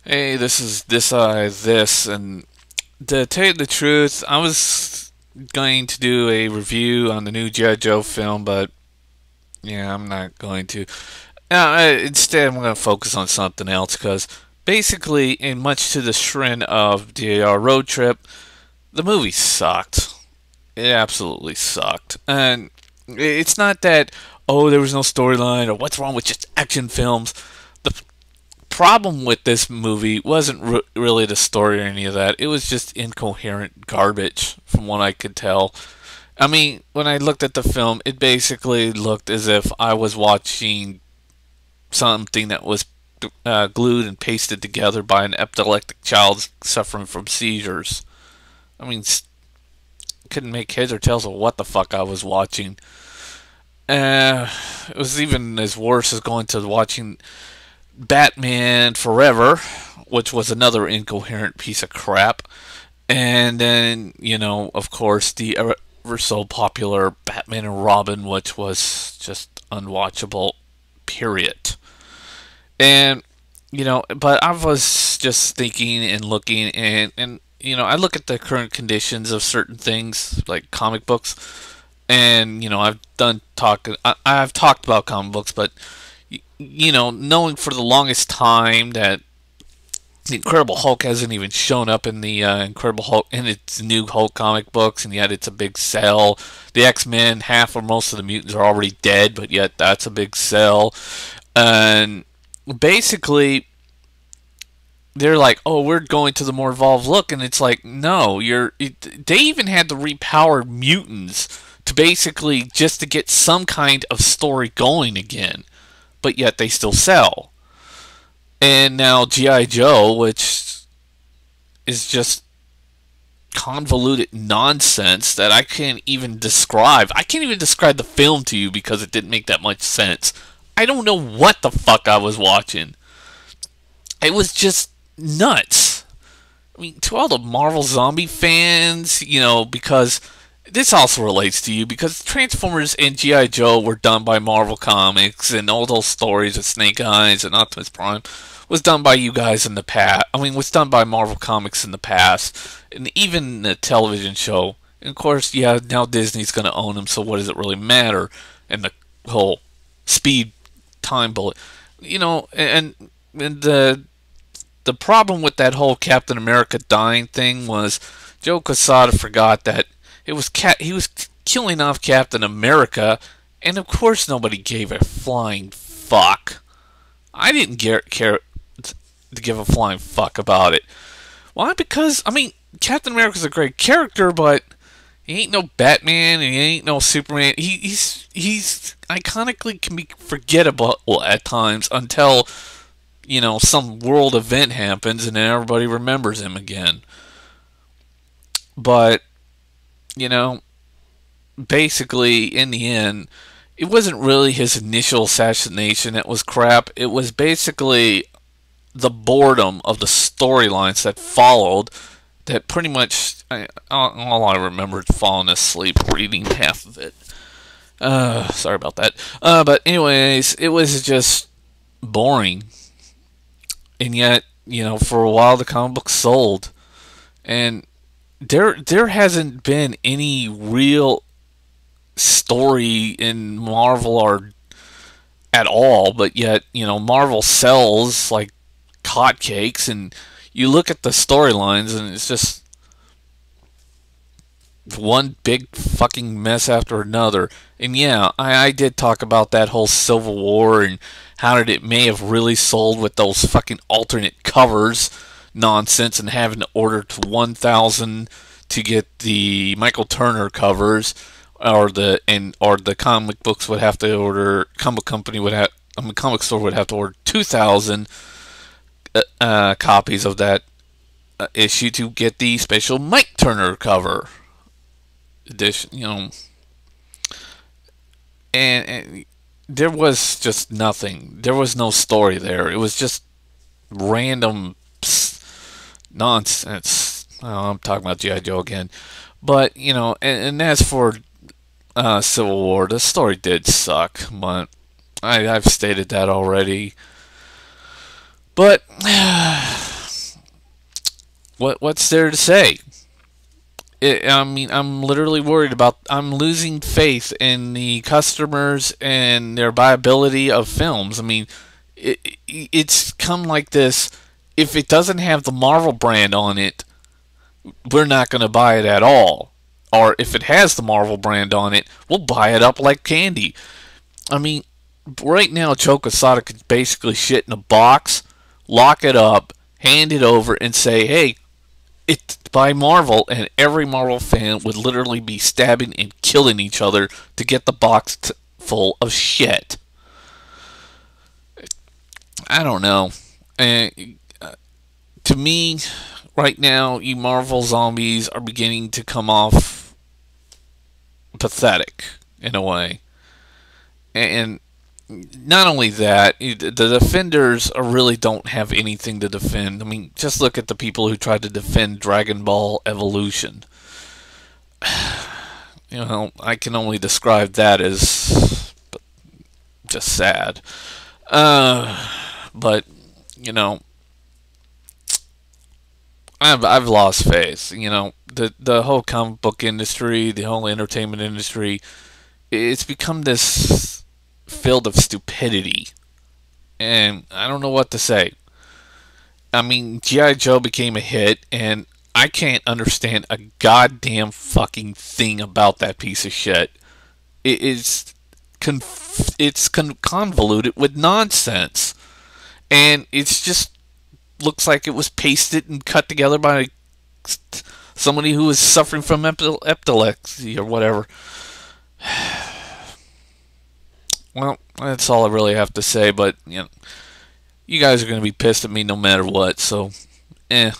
Hey, this is this, and to tell you the truth, I was going to do a review on the new G.I.Joe film, but yeah, I'm not going to. Instead, I'm going to focus on something else because basically, in much to the chagrin of the road trip, the movie sucked. It absolutely sucked, and it's not that there was no storyline or what's wrong with just action films. The problem with this movie wasn't really the story or any of that. It was just incoherent garbage, from what I could tell. I mean, when I looked at the film, it basically looked as if I was watching something that was glued and pasted together by an epileptic child suffering from seizures. I mean, couldn't make heads or tails of what the fuck I was watching. It was even as worse as going to watching Batman Forever, which was another incoherent piece of crap. And then, of course, the ever so popular Batman and Robin, which was just unwatchable, period. And, but I was just thinking and looking, and I look at the current conditions of certain things, like comic books, and, I've talked about comic books, but knowing for the longest time that the Incredible Hulk hasn't even shown up in the Incredible Hulk in its new Hulk comic books, and yet it's a big sell. The X-Men, half or most of the mutants are already dead, but yet that's a big sell. And basically, they're like, "Oh, we're going to the more evolved look," and it's like, no, they even had to repower mutants to basically just to get some kind of story going again, but yet they still sell. And now G.I. Joe, which is just convoluted nonsense that I can't even describe. I can't even describe the film to you because it didn't make that much sense. I don't know what the fuck I was watching. It was just nuts. I mean, to all the Marvel Zombie fans, because this also relates to you because Transformers and G.I. Joe were done by Marvel Comics, and all those stories of Snake Eyes and Optimus Prime was done by you guys in the past. I mean, was done by Marvel Comics in the past, and even the television show. And of course, yeah, now Disney's going to own them, so what does it really matter? And the whole speed time bullet, and the problem with that whole Captain America dying thing was Joe Quesada forgot that he was killing off Captain America, and of course nobody gave a flying fuck. I didn't care to give a flying fuck about it. Why? Because I mean, Captain America's a great character, but he ain't no Batman and he ain't no Superman. He's iconically can be forgettable at times until some world event happens and then everybody remembers him again. But you know, basically, in the end, it wasn't really his initial assassination that was crap. It was basically the boredom of the storylines that followed. That pretty much, all I remember is falling asleep reading half of it. Sorry about that. But anyways, it was just boring, and yet for a while the comic book sold, and there hasn't been any real story in Marvel or at all, but yet Marvel sells like hotcakes, and you look at the storylines and it's just one big fucking mess after another. And yeah, I did talk about that whole Civil War and how did it may have really sold with those fucking alternate covers nonsense and having to order to 1,000 to get the Michael Turner covers, or the comic books would have to order, comic company would have, I mean, comic store would have to order 2,000 copies of that issue to get the special Mike Turner cover edition, and there was just nothing. There was no story there. It was just random nonsense. Oh, I'm talking about G.I. Joe again. But, and as for Civil War, the story did suck, but I've stated that already. But what's there to say? I mean, I'm literally worried about. I'm losing faith in the customers and their viability of films. I mean, it's come like this. If it doesn't have the Marvel brand on it, we're not going to buy it at all. Or if it has the Marvel brand on it, we'll buy it up like candy. I mean, right now, Joe Quesada could basically shit in a box, lock it up, hand it over, and say, "Hey, it's by Marvel," and every Marvel fan would literally be stabbing and killing each other to get the box full of shit. I don't know. And to me, right now, you Marvel zombies are beginning to come off pathetic in a way. And not only that, the defenders really don't have anything to defend. I mean, just look at the people who tried to defend Dragon Ball Evolution. I can only describe that as just sad. But you know, I've lost faith. The whole comic book industry, the whole entertainment industry, it's become this field of stupidity, and I don't know what to say. I mean, G.I. Joe became a hit, and I can't understand a goddamn fucking thing about that piece of shit. It is convoluted with nonsense, and it's just looks like it was pasted and cut together by somebody who is suffering from epilepsy or whatever. Well, that's all I really have to say. But you guys are going to be pissed at me no matter what. So, eh.